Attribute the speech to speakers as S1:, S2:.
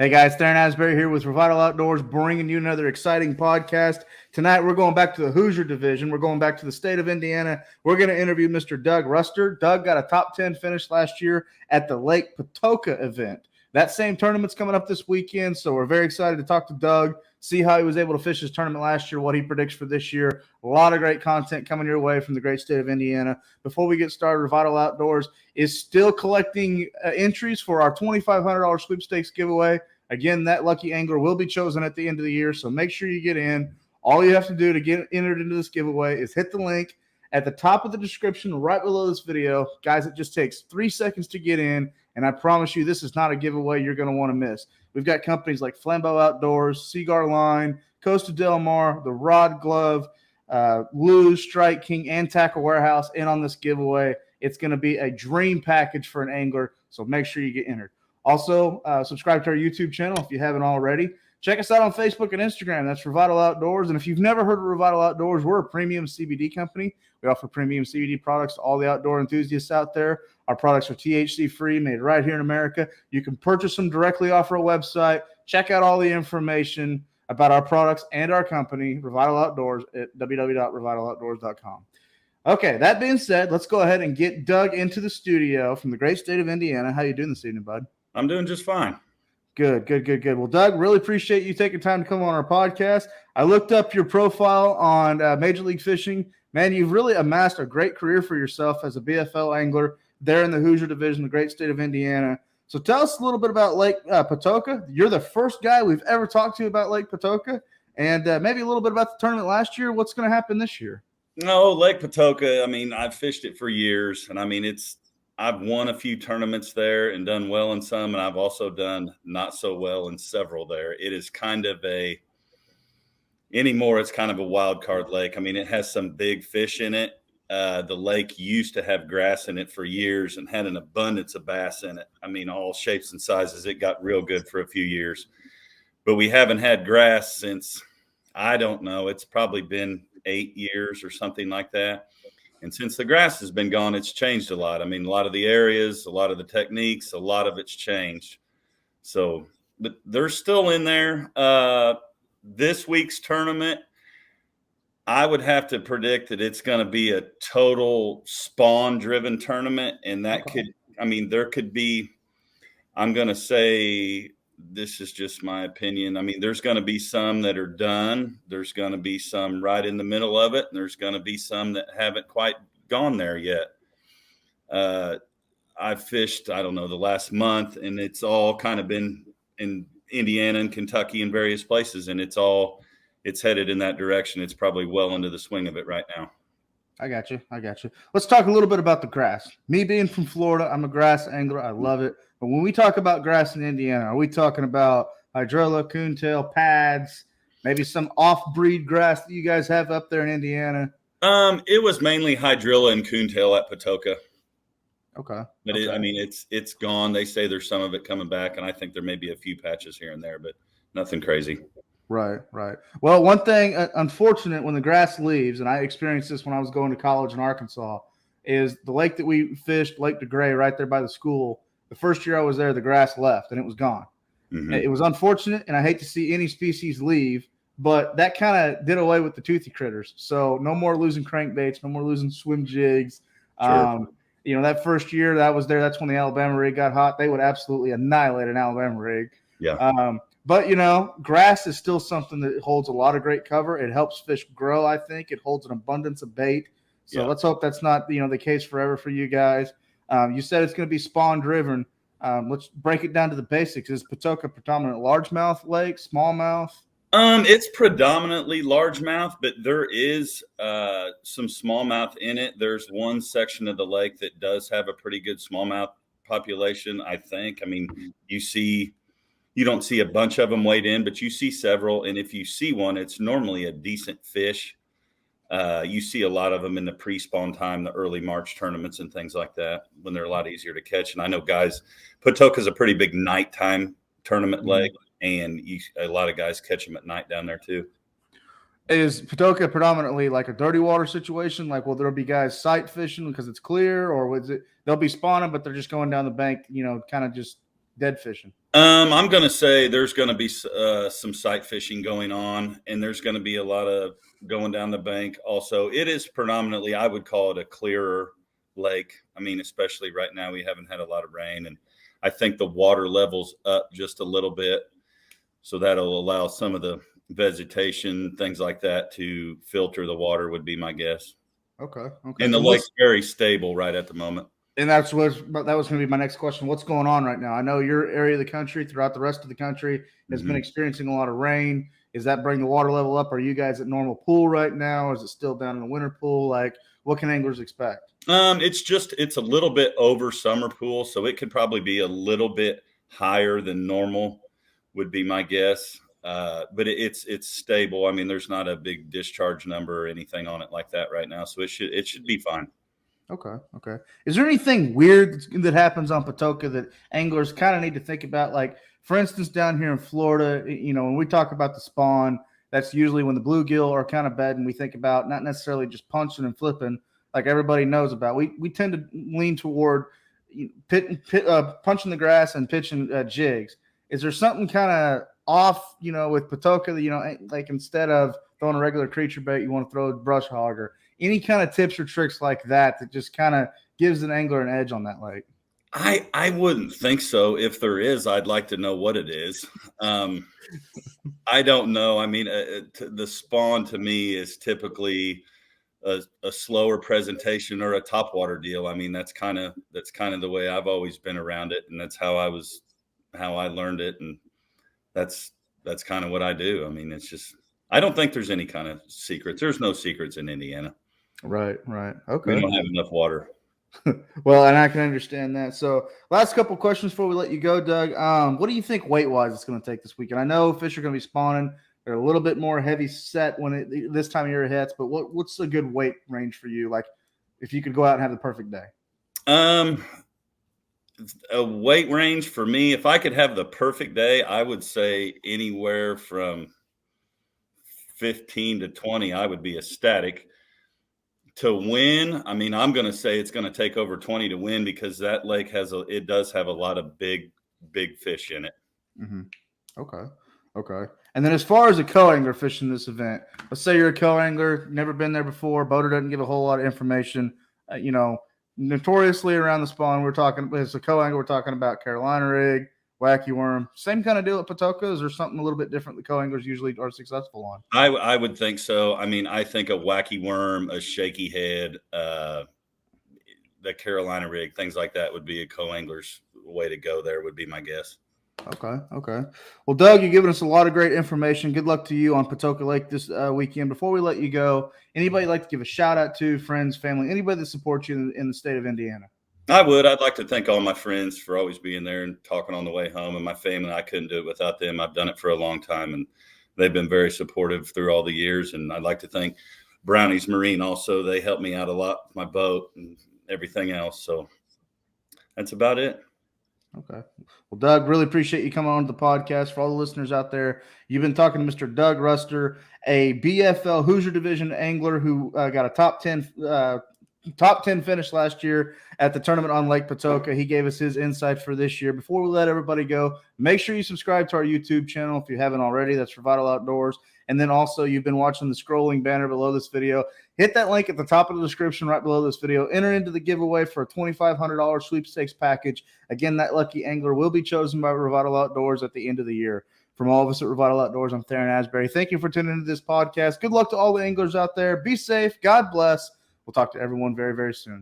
S1: Hey guys, Theron Asbury here with Revital Outdoors, bringing you another exciting podcast. Tonight we're going back to the Hoosier division. We're going back to the state of Indiana. We're going to interview Mr. Doug Ruster. Doug got a top 10 finish last year at the Lake Patoka event. That same tournament's coming up this weekend, so we're very excited to talk to Doug, see how he was able to fish his tournament last year, what he predicts for this year. A lot of great content coming your way from the great state of Indiana. Before we get started, Revital Outdoors is still collecting entries for our $2,500 sweepstakes giveaway. Again, that lucky angler will be chosen at the end of the year, so make sure you get in. All you have to do to get entered into this giveaway is hit the link at the top of the description right below this video. Guys, it just takes 3 seconds to get in, and I promise you this is not a giveaway you're going to want to miss. We've got companies like Revital Outdoors, Cigar Line, Costa Del Mar, The Rod Glove, Lew's, Strike King, and Tackle Warehouse in on this giveaway. It's going to be a dream package for an angler, so make sure you get entered. Also, subscribe to our YouTube channel if you haven't already. Check us out on Facebook and Instagram. That's Revital Outdoors. And if you've never heard of Revital Outdoors, we're a premium CBD company. We offer premium CBD products to all the outdoor enthusiasts out there. Our products are THC-free, made right here in America. You can purchase them directly off our website. Check out all the information about our products and our company, Revital Outdoors, at www.revitaloutdoors.com. Okay, that being said, let's go ahead and get Doug into the studio from the great state of Indiana. How you doing this evening, bud?
S2: I'm doing just fine.
S1: Good. Well, Doug, really appreciate you taking time to come on our podcast. I looked up your profile on Major League Fishing. Man, you've really amassed a great career for yourself as a BFL angler there in the Hoosier division, the great state of Indiana. So tell us a little bit about Lake Patoka. You're the first guy we've ever talked to about Lake Patoka, and maybe a little bit about the tournament last year. What's going to happen this year?
S2: No, Lake Patoka, I mean, I've fished it for years, and I mean, I've won a few tournaments there and done well in some, and I've also done not so well in several there. It is kind of it's kind of a wild card lake. I mean, it has some big fish in it. The lake used to have grass in it for years and had an abundance of bass in it. I mean, all shapes and sizes. It got real good for a few years, but we haven't had grass since, I don't know, it's probably been 8 years or something like that. And since the grass has been gone, it's changed a lot. I mean, a lot of the areas, a lot of the techniques, a lot of it's changed. So, but they're still in there. This week's tournament, I would have to predict that it's going to be a total spawn-driven tournament. And that there could be, I'm going to say, this is just my opinion. I mean, there's going to be some that are done. There's going to be some right in the middle of it. And there's going to be some that haven't quite gone there yet. I've fished, I don't know, the last month, and it's all kind of been in Indiana and Kentucky and various places. And it's headed in that direction. It's probably well into the swing of it right now.
S1: I got you. Let's talk a little bit about the grass. Me being from Florida, I'm a grass angler. I love it. But when we talk about grass in Indiana, are we talking about hydrilla, coontail, pads, maybe some off-breed grass that you guys have up there in Indiana?
S2: It was mainly hydrilla and coontail at Patoka.
S1: Okay.
S2: But it's gone. They say there's some of it coming back, and I think there may be a few patches here and there, but nothing crazy.
S1: Right. Well, one thing unfortunate when the grass leaves, and I experienced this when I was going to college in Arkansas, is the lake that we fished, Lake DeGray, right there by the school. The first year I was there, the grass left and it was gone. Mm-hmm. It was unfortunate, and I hate to see any species leave, but that kind of did away with the toothy critters. So no more losing crankbaits, no more losing swim jigs. Sure. That first year that I was there, that's when the Alabama rig got hot. They would absolutely annihilate an Alabama rig.
S2: Yeah.
S1: But, grass is still something that holds a lot of great cover. It helps fish grow, I think. It holds an abundance of bait. So Let's hope that's not, the case forever for you guys. You said it's going to be spawn-driven. Let's break it down to the basics. Is Patoka predominant largemouth lake, smallmouth?
S2: It's predominantly largemouth, but there is some smallmouth in it. There's one section of the lake that does have a pretty good smallmouth population, I think. I mean, you don't see a bunch of them weighed in, but you see several. And if you see one, it's normally a decent fish. You see a lot of them in the pre-spawn time, the early March tournaments and things like that, when they're a lot easier to catch. And I know Patoka is a pretty big nighttime tournament lake, and a lot of guys catch them at night down there too.
S1: Is Patoka predominantly like a dirty water situation? Like, will there be guys sight fishing because it's clear, or was it they'll be spawning, but they're just going down the bank, kind of just dead fishing?
S2: I'm going to say there's going to be some sight fishing going on, and there's going to be a lot of going down the bank. Also, it is predominantly, I would call it a clearer lake. I mean, especially right now, we haven't had a lot of rain, and I think the water level's up just a little bit. So that'll allow some of the vegetation, things like that, to filter the water, would be my guess.
S1: Okay.
S2: And the lake's very stable right at the moment.
S1: And that was going to be my next question. What's going on right now? I know your area of the country, throughout the rest of the country, has been experiencing a lot of rain. Is that bringing the water level up? Are you guys at normal pool right now? Or is it still down in the winter pool? Like, what can anglers expect?
S2: It's a little bit over summer pool, so it could probably be a little bit higher than normal, would be my guess. But it's stable. I mean, there's not a big discharge number or anything on it like that right now, so it should be fine.
S1: Okay. Is there anything weird that happens on Patoka that anglers kind of need to think about? Like, for instance, down here in Florida, when we talk about the spawn, that's usually when the bluegill are kind of bedding. We think about not necessarily just punching and flipping like everybody knows about. We tend to lean toward punching the grass and pitching jigs. Is there something kind of off, with Patoka that, like instead of throwing a regular creature bait, you want to throw a brush hog, or any kind of tips or tricks like that just kind of gives an angler an edge on that lake?
S2: I wouldn't think so. If there is, I'd like to know what it is. I don't know. I mean, the spawn to me is typically a slower presentation or a topwater deal. I mean, that's kind of the way I've always been around it, and that's how I learned it, and that's kind of what I do. I mean, it's just, I don't think there's any kind of secrets. There's no secrets in Indiana.
S1: Right. Okay.
S2: We don't have enough water.
S1: Well, and I can understand that. So, last couple questions before we let you go, Doug. What do you think weight-wise it's going to take this weekend? I know fish are going to be spawning. They're a little bit more heavy set when this time of year hits, but what's a good weight range for you? Like, if you could go out and have the perfect day?
S2: A weight range for me, if I could have the perfect day, I would say anywhere from 15 to 20, I would be ecstatic. To win, I mean, I'm going to say it's going to take over 20 to win, because that lake it does have a lot of big fish in it.
S1: Mm-hmm. Okay. And then as far as a co-angler fishing this event, let's say you're a co-angler, never been there before, boater doesn't give a whole lot of information. Notoriously around the spawn, as a co-angler, we're talking about Carolina rig, wacky worm, same kind of deal at Patoka. Is there something a little bit different that co-anglers usually are successful on?
S2: I would think so. I mean, I think a wacky worm, a shaky head, the Carolina rig, things like that would be a co-angler's way to go there, would be my guess.
S1: Okay. Well, Doug, you've given us a lot of great information. Good luck to you on Patoka Lake this weekend. Before we let you go, anybody like to give a shout out to, friends, family, anybody that supports you in the state of Indiana?
S2: I would. I'd like to thank all my friends for always being there and talking on the way home, and my family. I couldn't do it without them. I've done it for a long time, and they've been very supportive through all the years. And I'd like to thank Brownies Marine also. They helped me out a lot with my boat and everything else. So that's about it.
S1: Okay. Well, Doug, really appreciate you coming on to the podcast. For all the listeners out there, you've been talking to Mr. Doug Ruster, a BFL Hoosier Division angler who got a top 10 finish last year at the tournament on Lake Patoka. He gave us his insight for this year. Before we let everybody go, make sure you subscribe to our YouTube channel if you haven't already. That's Revital Outdoors. And then also, you've been watching the scrolling banner below this video. Hit that link at the top of the description right below this video. Enter into the giveaway for a $2,500 sweepstakes package. Again, that lucky angler will be chosen by Revital Outdoors at the end of the year. From all of us at Revital Outdoors, I'm Theron Asbury. Thank you for tuning into this podcast. Good luck to all the anglers out there. Be safe. God bless. We'll talk to everyone very, very soon.